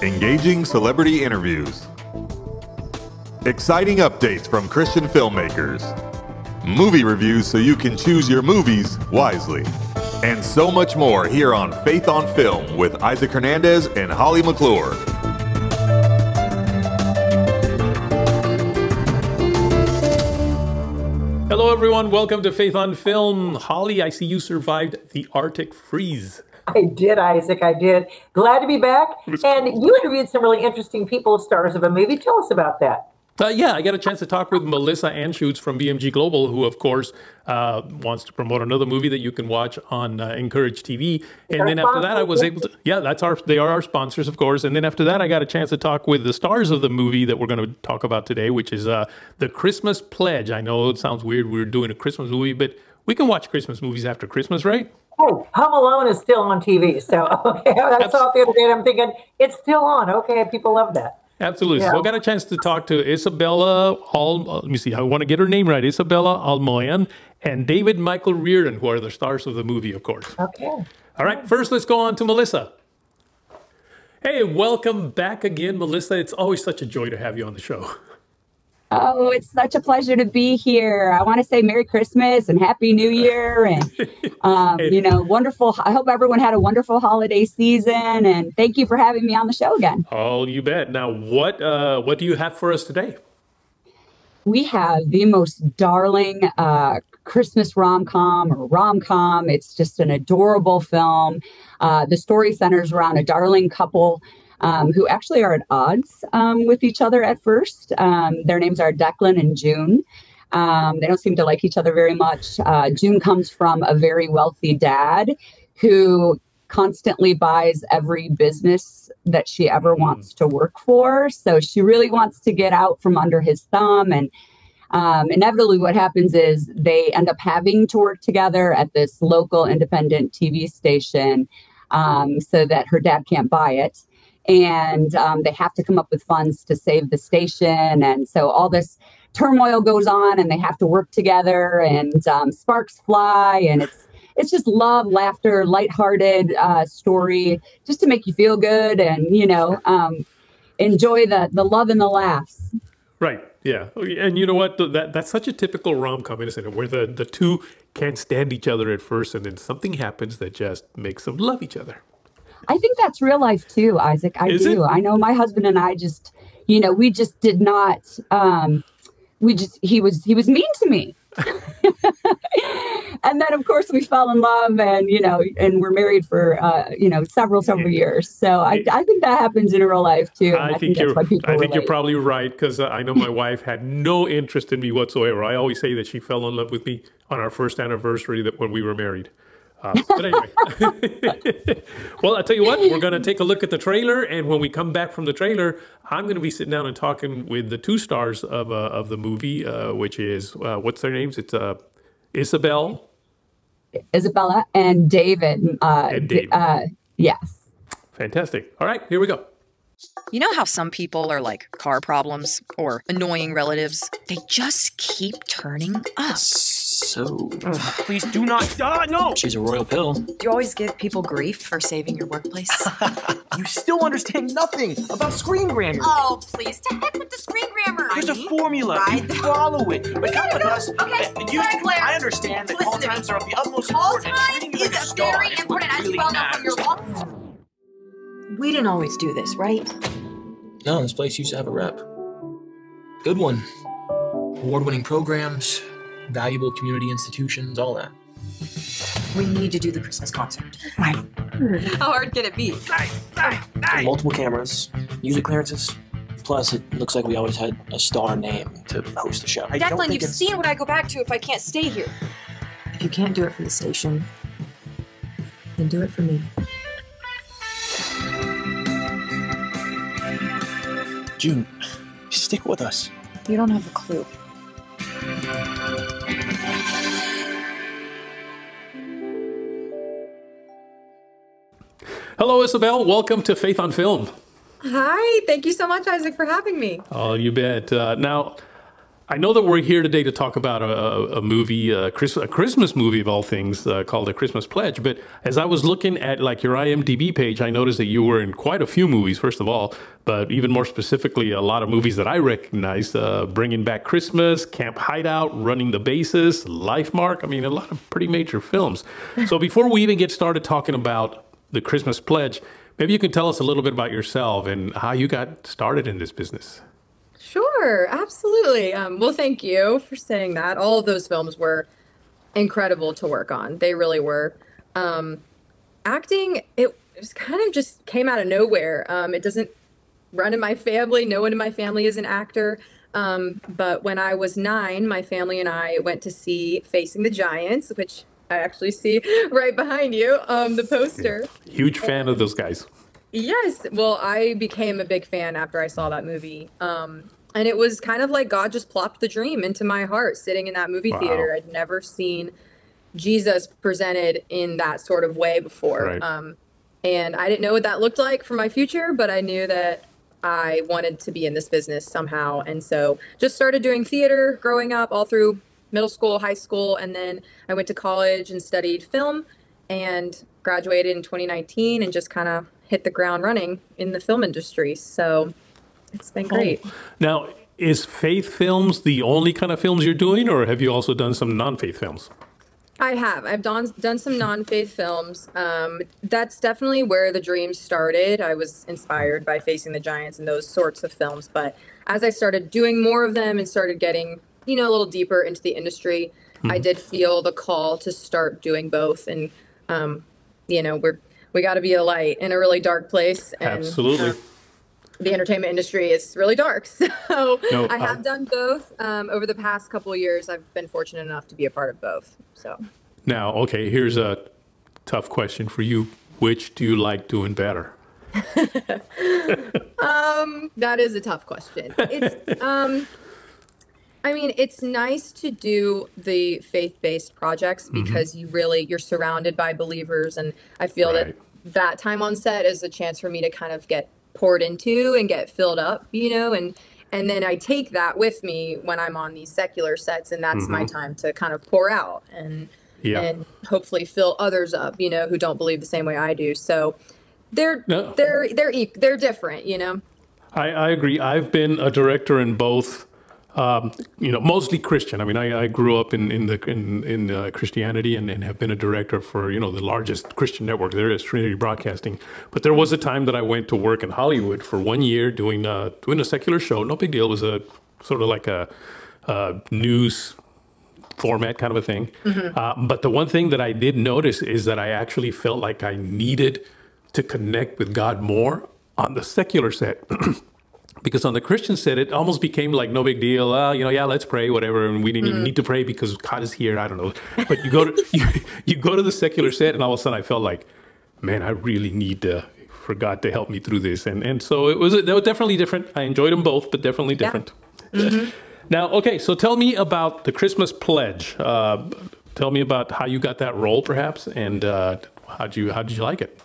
engaging celebrity interviews, exciting updates from Christian filmmakers, movie reviews so you can choose your movies wisely, and so much more here on Faith on Film with Isaac Hernandez and Holly McClure. Hello, everyone. Welcome to Faith on Film. Holly, I see you survived the Arctic freeze. I did, Isaac. I did. Glad to be back. And you interviewed some really interesting people, stars of a movie. Tell us about that. Yeah, I got a chance to talk with Melissa Anschutz from BMG Global, who, of course, wants to promote another movie that you can watch on Encourage TV. And then after that, I was able to, they are our sponsors, of course. And then after that, I got a chance to talk with the stars of the movie that we're going to talk about today, which is The Christmas Pledge. I know it sounds weird. We're doing a Christmas movie, but we can watch Christmas movies after Christmas, right? Oh, Home Alone is still on TV. So, okay, I saw it the other day and I'm thinking, it's still on. Okay, people love that. Absolutely. Yeah. So I got a chance to talk to Isabelle, let me see, I want to get her name right, Isabelle Almoyan and David Michael Reardon, who are the stars of the movie, of course. Okay. All right, first let's go on to Melissa. Hey, welcome back again, Melissa. It's always such a joy to have you on the show. Oh, it's such a pleasure to be here. I want to say Merry Christmas and Happy New Year. And, wonderful. I hope everyone had a wonderful holiday season. And thank you for having me on the show again. Oh, you bet. Now, what do you have for us today? We have the most darling Christmas rom-com. It's just an adorable film. The story centers around a darling couple who actually are at odds with each other at first. Their names are Declan and June. They don't seem to like each other very much. June comes from a very wealthy dad who constantly buys every business that she ever wants to work for. So she really wants to get out from under his thumb. And inevitably what happens is they end up having to work together at this local independent TV station so that her dad can't buy it. And they have to come up with funds to save the station. And so all this turmoil goes on and they have to work together and sparks fly. And it's just love, laughter, lighthearted story just to make you feel good and, enjoy the love and the laughs. Right. Yeah. And you know what? That's such a typical rom-com, isn't it? Where the two can't stand each other at first and then something happens that just makes them love each other. I think that's real life too, Isaac. I do. I know my husband and I just, we just did not, he was mean to me. And then of course we fell in love and, and we're married for, several years. So I think that happens in real life too. I think you're probably right. Cause I know my wife had no interest in me whatsoever. I always say that she fell in love with me on our first anniversary when we were married. But anyway, well, I'll tell you what, we're going to take a look at the trailer. And when we come back from the trailer, I'm going to be sitting down and talking with the two stars of the movie, which is, what's their names? It's Isabella and David. Yes. Fantastic. All right, here we go. You know how some people are like car problems or annoying relatives? They just keep turning up. So, please do not. No! She's a royal pill. Do you always give people grief for saving your workplace? You still understand nothing about screen grammar. Oh, please, to heck with the screen grammar. There's a formula. You follow it. But come with us. Okay, Claire. I understand that call times are of the utmost importance. Call time is very important, as you well know from your law. We didn't always do this, right? No, this place used to have a rep. Good one. Award-winning programs, valuable community institutions, all that. We need to do the Christmas concert. Right. How hard can it be? Multiple cameras, music clearances. Plus, it looks like we always had a star name to host the show. Declan, you've seen what I go back to if I can't stay here. If you can't do it for the station, then do it for me. June, stick with us. You don't have a clue. Hello, Isabelle. Welcome to Faith on Film. Hi. Thank you so much, Isaac, for having me. Oh, you bet. Now, I know that we're here today to talk about a movie, a Christmas movie of all things, called A Christmas Pledge. But as I was looking at like your IMDb page, I noticed that you were in quite a few movies, first of all, but even more specifically, a lot of movies that I recognize, Bringing Back Christmas, Camp Hideout, Running the Bases, Life Mark. I mean, a lot of pretty major films. So before we even get started talking about The Christmas Pledge, maybe you can tell us a little bit about yourself and how you got started in this business. Sure, absolutely. Well, thank you for saying that. All of those films were incredible to work on. They really were. Acting, it just kind of just came out of nowhere. It doesn't run in my family. No one in my family is an actor. But when I was 9, my family and I went to see Facing the Giants, which I actually see right behind you, the poster. Huge fan of those guys. Yes. Well, I became a big fan after I saw that movie. And it was kind of like God just plopped the dream into my heart sitting in that movie theater. I'd never seen Jesus presented in that sort of way before. Right. And I didn't know what that looked like for my future, but I knew that I wanted to be in this business somehow. And so just started doing theater growing up all through middle school, high school. And then I went to college and studied film and graduated in 2019 and just kind of hit the ground running in the film industry. So it's been great. Now, is faith films the only kind of films you're doing, or have you also done some non-faith films? I have. I've done some non-faith films. That's definitely where the dream started. I was inspired by Facing the Giants and those sorts of films. But as I started doing more of them and started getting, a little deeper into the industry, I did feel the call to start doing both. And, we got to be a light in a really dark place. And, absolutely. The entertainment industry is really dark. So I have done both. Over the past couple of years, I've been fortunate enough to be a part of both. So now, okay, here's a tough question for you. Which do you like doing better? That is a tough question. It's, it's nice to do the faith-based projects because you're surrounded by believers. And I feel that time on set is a chance for me to kind of get poured into and get filled up, and then I take that with me when I'm on these secular sets, and that's my time to kind of pour out and hopefully fill others up, who don't believe the same way I do. So they're different, I agree. I've been a director in both. Mostly Christian. I mean, I grew up in Christianity and have been a director for, the largest Christian network there is, Trinity Broadcasting. But there was a time that I went to work in Hollywood for 1 year doing a secular show. No big deal. It was a sort of like a news format kind of a thing. But the one thing that I did notice is that I actually felt like I needed to connect with God more on the secular set. Because on the Christian set, it almost became like no big deal. Let's pray, whatever. And we didn't even need to pray because God is here. I don't know. But you go to the secular set, and all of a sudden I felt like, man, I really need for God to help me through this. And so they were definitely different. I enjoyed them both, but definitely different. Yeah. Now, okay, so tell me about The Christmas Pledge. Tell me about how you got that role, perhaps, and how did you like it?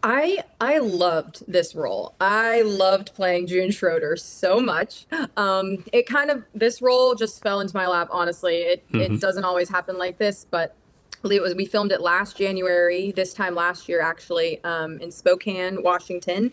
I loved this role. I loved playing June Schroeder so much. This role just fell into my lap, honestly. It doesn't always happen like this, but we filmed it last January, this time last year, actually, in Spokane, Washington.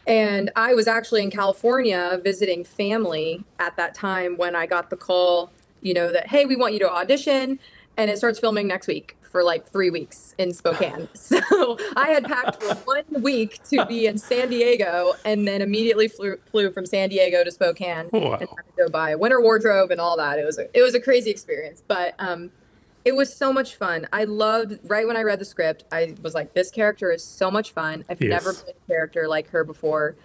And I was actually in California visiting family at that time when I got the call, that, hey, we want you to audition, and it starts filming next week. For like 3 weeks in Spokane. So I had packed for 1 week to be in San Diego and then immediately flew from San Diego to Spokane and had to go buy a winter wardrobe and all that. It was a crazy experience, but it was so much fun. I loved, right when I read the script, I was like, this character is so much fun. I've never played a character like her before.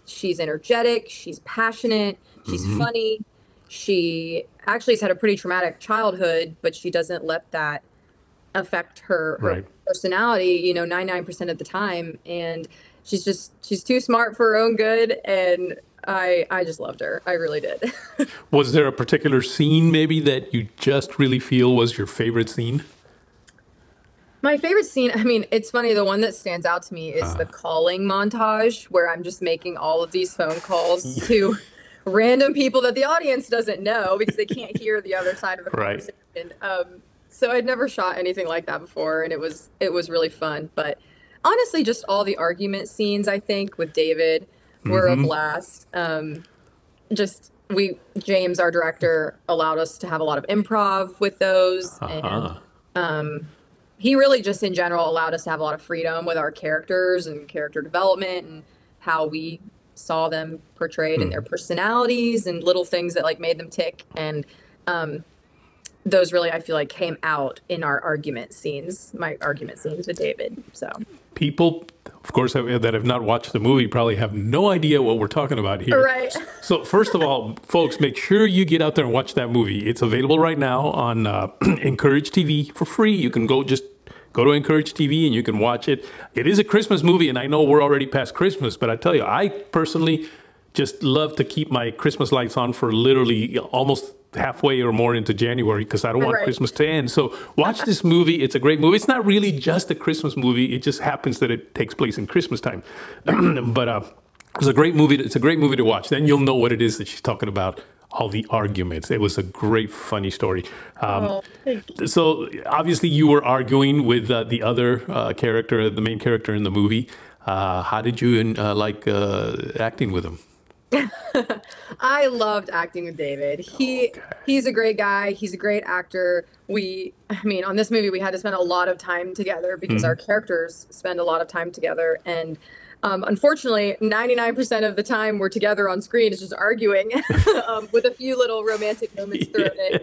She's energetic. She's passionate. She's funny. She actually has had a pretty traumatic childhood, but she doesn't let that affect her personality, 99% of the time. And she's too smart for her own good. And I just loved her. I really did. Was there a particular scene maybe that you just really feel was your favorite scene? My favorite scene, it's funny. The one that stands out to me is the calling montage where I'm just making all of these phone calls to random people that the audience doesn't know because they can't hear the other side of the conversation. So I'd never shot anything like that before, and it was really fun. But honestly, just all the argument scenes, I think, with David were a blast. James, our director, allowed us to have a lot of improv with those. And he really just in general allowed us to have a lot of freedom with our characters and character development and how we saw them portrayed in their personalities and little things that like made them tick. And those really, I feel like, came out in our argument scenes, my argument scenes with David. So people, of course, that have not watched the movie probably have no idea what we're talking about here. Right. So first of all, folks, make sure you get out there and watch that movie. It's available right now on Encourage TV for free. You can go to Encourage TV and you can watch it. It is a Christmas movie, and I know we're already past Christmas, but I tell you, I personally just love to keep my Christmas lights on for literally almost halfway or more into January because I don't want Christmas to end. So watch this movie. It's a great movie. It's not really just a Christmas movie. It just happens that it takes place in Christmas time. But it's a great movie. It's a great movie to watch. Then you'll know what it is that she's talking about. All the arguments. It was a great, funny story. So obviously you were arguing with the other character, the main character in the movie. How did you like acting with him? I loved acting with David. He's a great guy. He's a great actor. On this movie, we had to spend a lot of time together because our characters spend a lot of time together. And unfortunately, 99% of the time we're together on screen is just arguing with a few little romantic moments thrown in.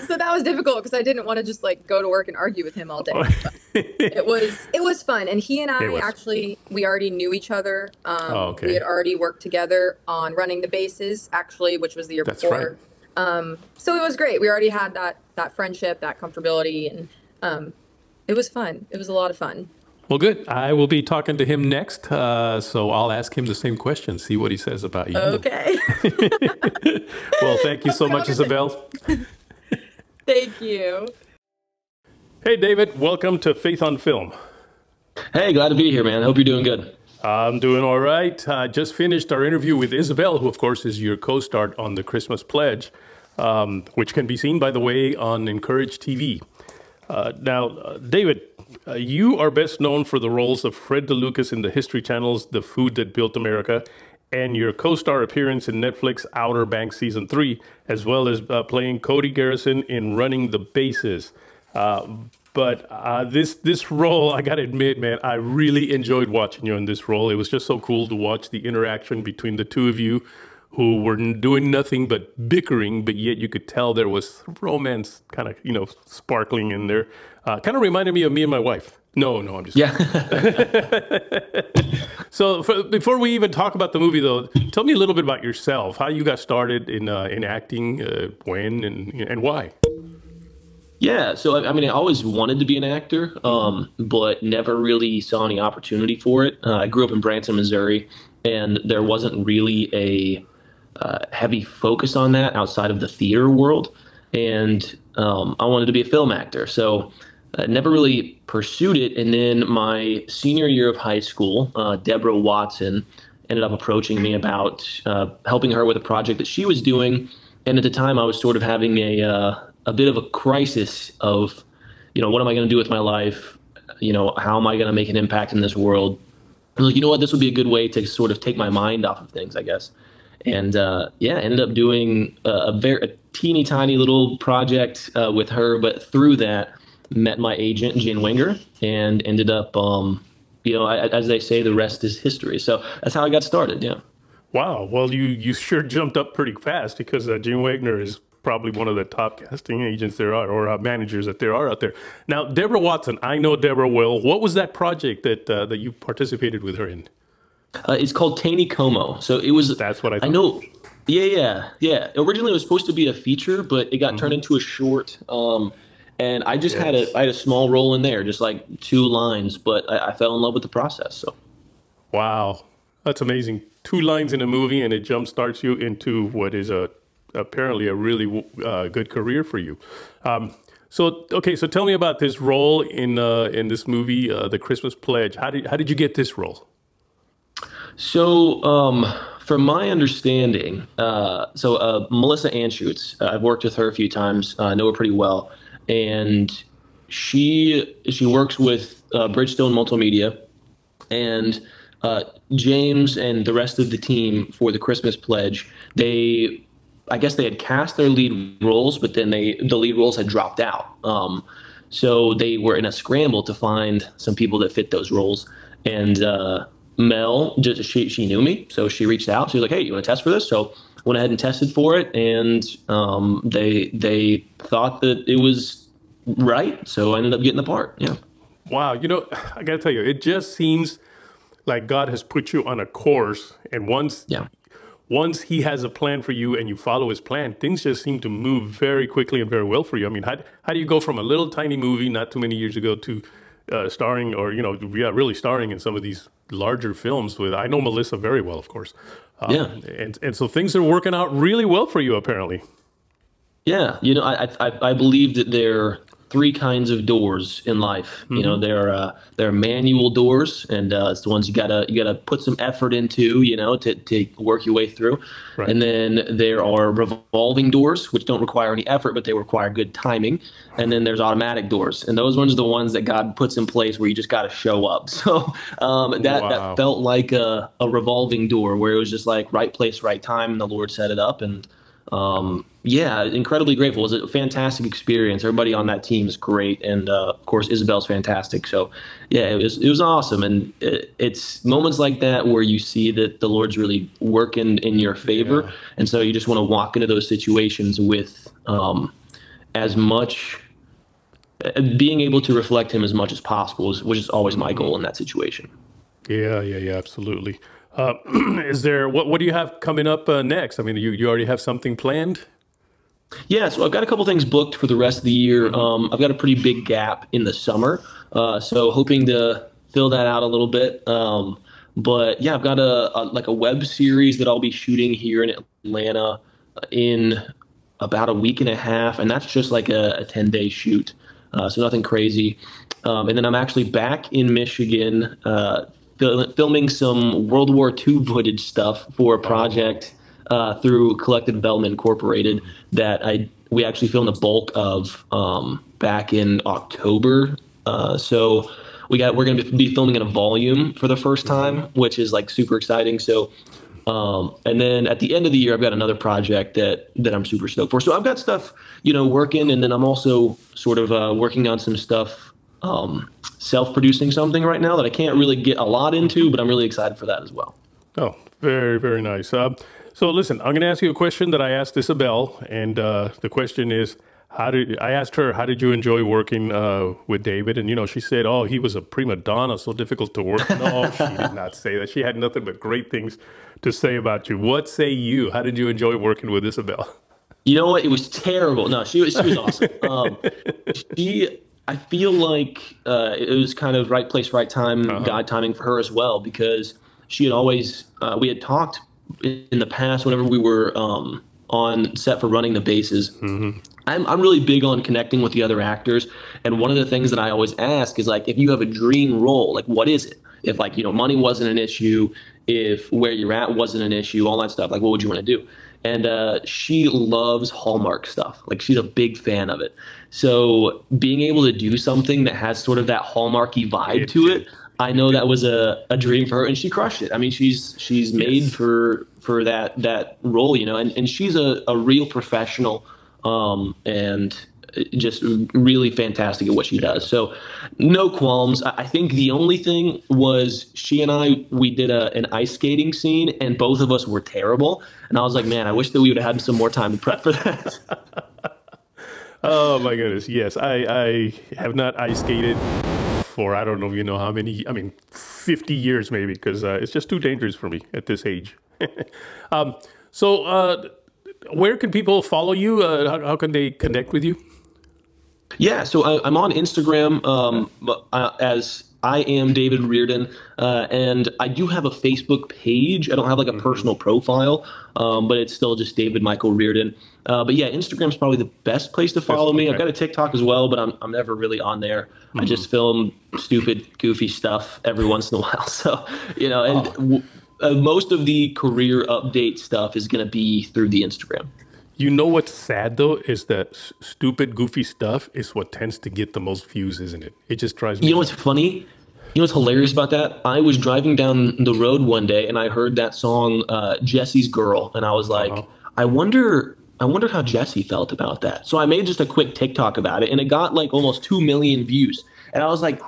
So that was difficult because I didn't want to just like go to work and argue with him all day. It was fun. And he and I actually, we already knew each other. We had already worked together on running the bases, actually, which was the year before. Right. So it was great. We already had that friendship, that comfortability, and it was fun. It was a lot of fun. Well, good. I will be talking to him next, so I'll ask him the same question, see what he says about you. Okay. Well, thank you so much, Isabelle. Thank you. Hey, David. Welcome to Faith on Film. Hey, glad to be here, man. Hope you're doing good. I'm doing all right. Just finished our interview with Isabelle, who, of course, is your co-star on The Christmas Pledge, which can be seen, by the way, on Encourage TV. Now, David, you are best known for the roles of Fred DeLucas in the History Channel's The Food That Built America and your co-star appearance in Netflix Outer Banks Season 3, as well as playing Cody Garrison in Running the Bases. But this role, I got to admit, man, I really enjoyed watching you in this role. It was just so cool to watch the interaction between the two of you who were doing nothing but bickering, but yet you could tell there was romance kind of, sparkling in there. Kind of reminded me of me and my wife. No, I'm just kidding. So before we even talk about the movie, though, tell me a little bit about yourself, how you got started in acting, when, and why. Yeah, so I always wanted to be an actor, but never really saw any opportunity for it. I grew up in Branson, Missouri, and there wasn't really a heavy focus on that outside of the theater world. And I wanted to be a film actor, so I never really pursued it. And then my senior year of high school, Deborah Watson ended up approaching me about helping her with a project that she was doing. And at the time, I was sort of having a bit of a crisis of, what am I going to do with my life? How am I going to make an impact in this world? I was like, you know what, this would be a good way to sort of take my mind off of things, I guess. And ended up doing a teeny tiny little project with her. But through that, met my agent, Jen Winger, and ended up, as they say, the rest is history. So that's how I got started, yeah. Wow. Well, you sure jumped up pretty fast because Jen Wagner is probably one of the top casting agents there are, or managers that there are out there. Now, Deborah Watson, I know Deborah well. What was that project that you participated with her in? It's called Taney Como. So it was. That's what I thought. I know. Yeah. Originally, it was supposed to be a feature, but it got turned into a short. And I just had a small role in there, just like 2 lines. But I fell in love with the process. So. Wow, that's amazing. 2 lines in a movie, and it jumpstarts you into what is apparently a really good career for you. So tell me about this role in this movie, The Christmas Pledge. How did you get this role? So from my understanding, Melissa Anschutz, I've worked with her a few times. I know her pretty well, and she works with Bridgestone Multimedia, and James and the rest of the team for the Christmas Pledge. I guess they had cast their lead roles, but then the lead roles had dropped out. So they were in a scramble to find some people that fit those roles, and Mel, she knew me, so she reached out. She was like, "Hey, you want to test for this?" So went ahead and tested for it, and they thought that it was right, so I ended up getting the part. Yeah. Wow, I got to tell you, it just seems like God has put you on a course, and once He has a plan for you and you follow His plan, things just seem to move very quickly and very well for you. I mean, how do you go from a little tiny movie not too many years ago to starring, or really starring in some of these larger films with? I know Melissa very well, of course. And so things are working out really well for you, apparently. Yeah, I believe that there are three kinds of doors in life. Mm-hmm. There are manual doors, and it's the ones you gotta put some effort into, to work your way through. Right. And then there are revolving doors, which don't require any effort, but they require good timing. And then there's automatic doors, and those ones are the ones that God puts in place where you just got to show up. So that felt like a revolving door where it was just like right place, right time, and the Lord set it up. And incredibly grateful. It was a fantastic experience. Everybody on that team is great, and of course Isabelle's fantastic. So yeah, it was awesome, and it's moments like that where you see that the Lord's really working in your favor, and so you just want to walk into those situations with as much being able to reflect Him as much as possible, which is always my goal in that situation. Yeah, absolutely. Is there what do you have coming up next? I mean, you already have something planned? Yeah, so I've got a couple things booked for the rest of the year. I've got a pretty big gap in the summer, so hoping to fill that out a little bit. But yeah, I've got a web series that I'll be shooting here in Atlanta in about a week and a half, and that's just like a 10-day shoot, so nothing crazy. And then I'm actually back in Michigan, filming some World War II footage stuff for a project through Collective Development Incorporated that we actually filmed the bulk of back in October. So we're going to be filming in a volume for the first time, which is like super exciting. So and then at the end of the year, I've got another project that I'm super stoked for. So I've got stuff working, and then I'm also sort of working on some stuff. Self-producing something right now that I can't really get a lot into, but I'm really excited for that as well. Oh, very, very nice. So listen, I'm going to ask you a question that I asked Isabelle, and the question is, I asked her, how did you enjoy working with David? And, she said, oh, he was a prima donna, so difficult to work. No, she did not say that. She had nothing but great things to say about you. What say you? How did you enjoy working with Isabelle? You know what? It was terrible. No, she was awesome. I feel like it was kind of right place, right time, God timing for her as well, because she had always, we had talked in the past whenever we were on set for Running the Bases. Mm-hmm. I'm really big on connecting with the other actors. And one of the things that I always ask is, like, if you have a dream role, like, what is it? If, like, money wasn't an issue, if where you're at wasn't an issue, all that stuff, like, what would you want to do? And she loves Hallmark stuff. Like, she's a big fan of it. So being able to do something that has sort of that Hallmarky vibe to it, I know that was a dream for her, and she crushed it. I mean, she's made for that role, and she's a real professional, and just really fantastic at what she does. So no qualms. I think the only thing was she and we did an ice skating scene, and both of us were terrible. And I was like, man, I wish that we would have had some more time to prep for that. Oh my goodness. Yes. I have not ice skated for, I don't know, how many, 50 years maybe, because it's just too dangerous for me at this age. So where can people follow you? How can they connect with you? Yeah, so I'm on Instagram as I am David Reardon, and I do have a Facebook page. I don't have like a personal profile, but it's still just David Michael Reardon. But yeah, Instagram's probably the best place to follow me. I've got a TikTok as well, but I'm never really on there. I just film stupid, goofy stuff every once in a while. So, most of the career update stuff is going to be through the Instagram. You know what's sad though is that stupid, goofy stuff is what tends to get the most views, isn't it? It just drives me. You know what's funny? You know what's hilarious about that? I was driving down the road one day and I heard that song, Jesse's Girl, and I was like, I wonder how Jesse felt about that. So I made just a quick TikTok about it, and it got like almost 2 million views. And I was like,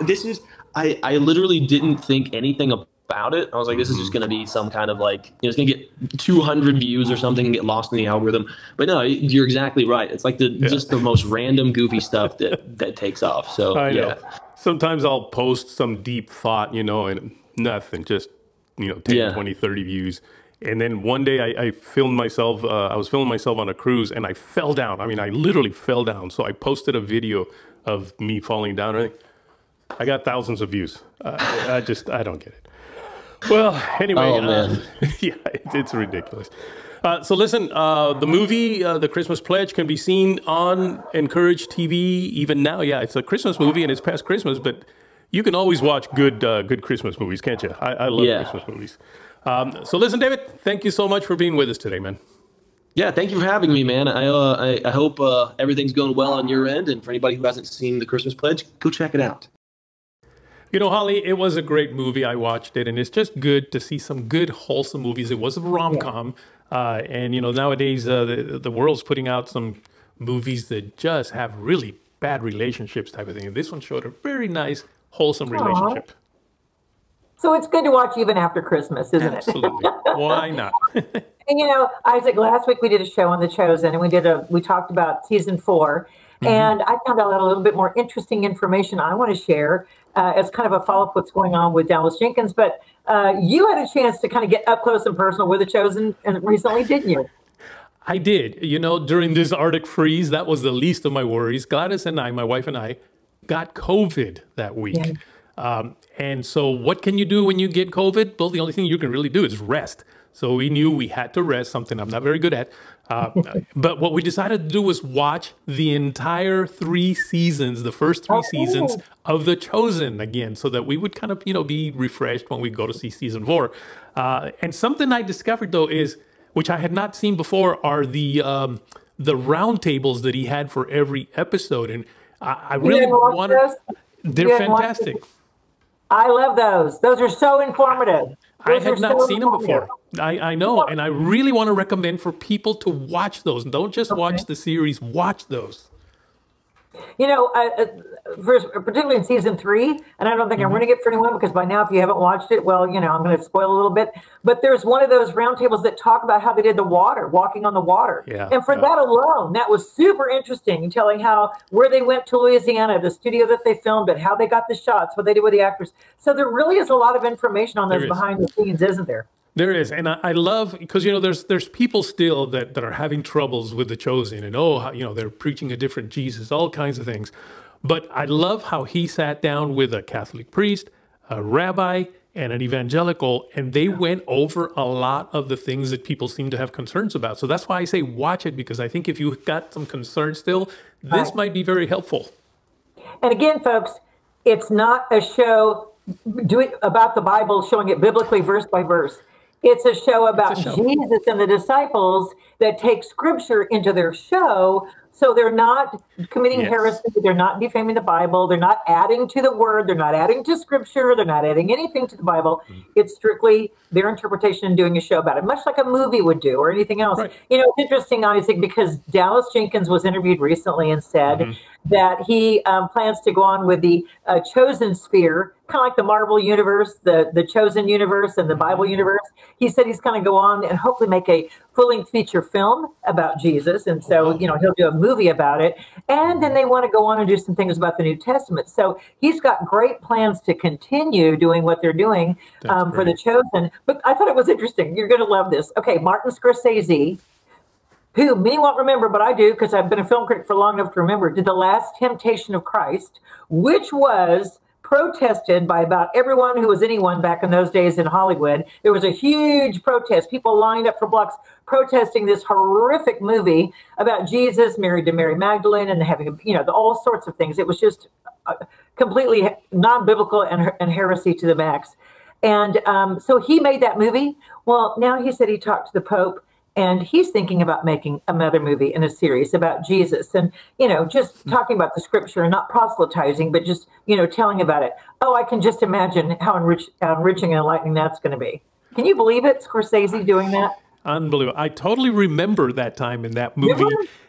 I literally didn't think anything about it. I was like, this is just going to be some kind of like, it's going to get 200 views or something and get lost in the algorithm. But no, you're exactly right. It's like just the most random goofy stuff that takes off. So I know. Sometimes I'll post some deep thought, and nothing, just, 10, 20, 30 views. And then one day I filmed myself, I was filming myself on a cruise and I fell down. I mean, I literally fell down. So I posted a video of me falling down. I got thousands of views. I don't get it. Well, anyway, yeah, it's ridiculous. So listen, the movie, The Christmas Pledge, can be seen on Encourage TV even now. Yeah, it's a Christmas movie and it's past Christmas, but you can always watch good Christmas movies, can't you? I love Christmas movies. So listen, David, thank you so much for being with us today, man. Yeah, thank you for having me, man. I hope everything's going well on your end. And for anybody who hasn't seen The Christmas Pledge, go check it out. Holly, it was a great movie. I watched it, and it's just good to see some good, wholesome movies. It was a rom-com, and, nowadays the world's putting out some movies that just have really bad relationships type of thing. And this one showed a very nice, wholesome relationship. So it's good to watch even after Christmas, isn't Absolutely. it? Why not? And, Isaac, last week we did a show on The Chosen, and we talked about season 4. And I found out a little bit more interesting information I want to share as kind of a follow-up what's going on with Dallas Jenkins. But you had a chance to kind of get up close and personal with The Chosen recently, didn't you? I did. During this Arctic freeze, that was the least of my worries. Gladys and I, my wife and I, got COVID that week. Yeah. And so what can you do when you get COVID? Well, the only thing you can really do is rest. So we knew we had to rest, something I'm not very good at. But what we decided to do was watch the entire 3 seasons, the first 3 seasons of The Chosen again, so that we would kind of, be refreshed when we go to see season 4. And something I discovered, though, is, which I had not seen before, are the roundtables that he had for every episode. And I really wanted... They're fantastic. I love those. Those are so informative. I had not seen them before. I know, and I really want to recommend for people to watch those. Don't just watch the series, watch those. Particularly in season 3, and I don't think I'm running it for anyone because by now, if you haven't watched it, well, I'm going to spoil a little bit. But there's one of those roundtables that talk about how they did the water, walking on the water. Yeah, and for that alone, that was super interesting, telling where they went to Louisiana, the studio that they filmed it, how they got the shots, what they did with the actors. So there really is a lot of information on those behind the scenes, isn't there? There is, and I love, because there's people still that are having troubles with The Chosen, and they're preaching a different Jesus, all kinds of things. But I love how he sat down with a Catholic priest, a rabbi, and an evangelical, and they went over a lot of the things that people seem to have concerns about. So that's why I say watch it, because I think if you've got some concerns still, this might be very helpful. And again, folks, it's not a show about the Bible, showing it biblically verse by verse. It's a show about Jesus and the disciples that take scripture into their show. So they're not committing heresy. They're not defaming the Bible. They're not adding to the word. They're not adding to scripture. They're not adding anything to the Bible. It's strictly their interpretation and doing a show about it, much like a movie would do or anything else. Right. It's interesting, Isaac, because Dallas Jenkins was interviewed recently and said that he plans to go on with the Chosen sphere, kind of like the Marvel universe, the Chosen universe, and the Bible universe. He said he's going to go on and hopefully make a full-length feature film about Jesus. And so, he'll do a movie about it. And then they want to go on and do some things about the New Testament. So he's got great plans to continue doing what they're doing for The Chosen. But I thought it was interesting. You're going to love this. Okay, Martin Scorsese, who many won't remember, but I do because I've been a film critic for long enough to remember, did The Last Temptation of Christ, which was protested by about everyone who was anyone back in those days in Hollywood. There was a huge protest. People lined up for blocks protesting this horrific movie about Jesus married to Mary Magdalene and having, all sorts of things. It was just completely non-biblical and heresy to the max. And so he made that movie. Well, now he said he talked to the Pope, and he's thinking about making another movie in a series about Jesus, and just talking about the scripture and not proselytizing, but just telling about it. Oh, I can just imagine how enriching and enlightening that's going to be. Can you believe it, Scorsese doing that? Unbelievable. I totally remember that time in that movie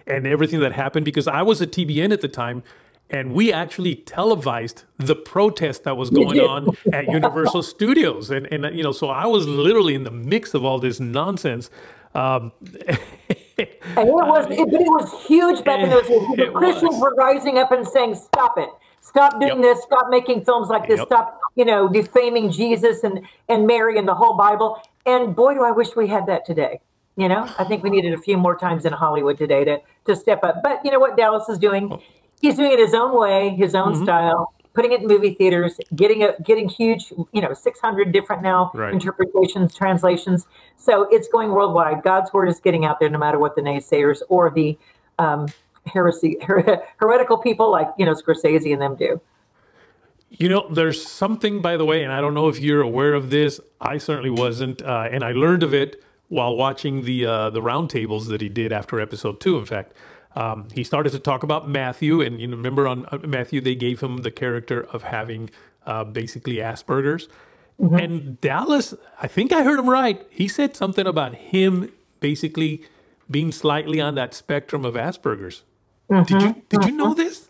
and everything that happened, because I was at TBN at the time, and we actually televised the protest that was going on at Universal Studios. And so I was literally in the mix of all this nonsense. And it was huge back in those days. The Christians were rising up and saying, stop it. Stop doing this. Stop making films like this. Stop, defaming Jesus and Mary and the whole Bible. And boy, do I wish we had that today. I think we needed a few more times in Hollywood today to step up. But you know what Dallas is doing? He's doing it his own way, his own style, putting it in movie theaters, getting huge, 600 different now interpretations, translations. So it's going worldwide. God's word is getting out there no matter what the naysayers or the heretical people like, Scorsese and them do. There's something, by the way, and I don't know if you're aware of this. I certainly wasn't. And I learned of it while watching the roundtables that he did after episode 2, in fact. He started to talk about Matthew, and remember on Matthew, they gave him the character of having basically Asperger's. And Dallas, I think I heard him right. He said something about him basically being slightly on that spectrum of Asperger's. Did you know this?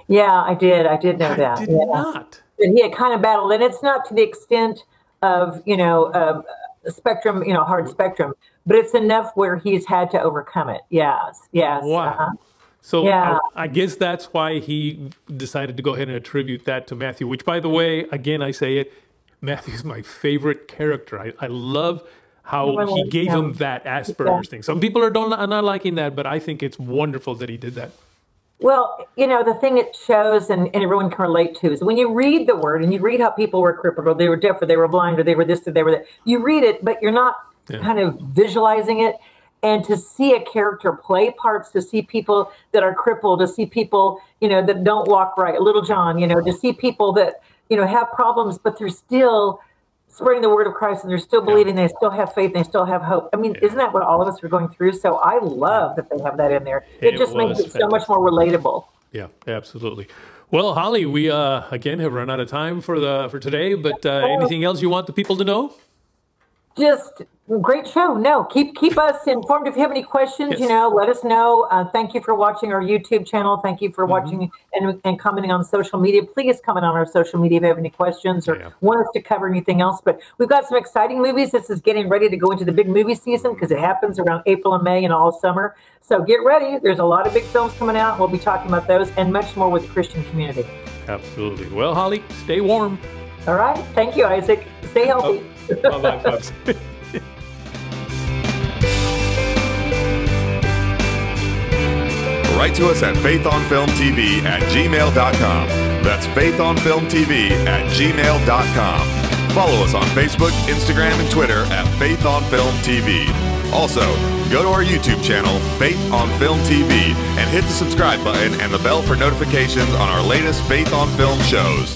Yeah, I did. I did know that. I did not. And he had kind of battled, and it's not to the extent of, spectrum, hard spectrum, but it's enough where he's had to overcome it. Yes. Wow. So I guess that's why he decided to go ahead and attribute that to Matthew, which, by the way, again, I say it, Matthew's my favorite character. I love how he gave him that Asperger's thing. Some people are not liking that, but I think it's wonderful that he did that. Well, the thing it shows and everyone can relate to is when you read the word and you read how people were crippled or they were deaf or they were blind or they were this or they were that, you read it, but you're not kind of visualizing it. And to see a character play parts, to see people that are crippled, to see people, that don't walk right, Little John, to see people that, have problems, but they're still spreading the word of Christ and they're still believing, they still have faith, they still have hope. I mean, isn't that what all of us are going through? So I love that they have that in there. It just makes it so much more relatable. Yeah, absolutely. Well, Holly, we again have run out of time for today, but anything else you want the people to know? Just great show. No, keep us informed. If you have any questions, let us know. Thank you for watching our YouTube channel. Thank you for watching and commenting on social media. Please comment on our social media if you have any questions or want us to cover anything else. But we've got some exciting movies. This is getting ready to go into the big movie season because it happens around April and May and all summer. So get ready. There's a lot of big films coming out. We'll be talking about those and much more with the Christian community. Absolutely. Well, Holly, stay warm. All right. Thank you, Isaac. Stay healthy. Bye-bye, folks. Write to us at faithonfilmtv@gmail.com. That's faithonfilmtv@gmail.com. Follow us on Facebook, Instagram, and Twitter at Faith on Film TV. Also, go to our YouTube channel, Faith on Film TV, and hit the subscribe button and the bell for notifications on our latest Faith on Film shows.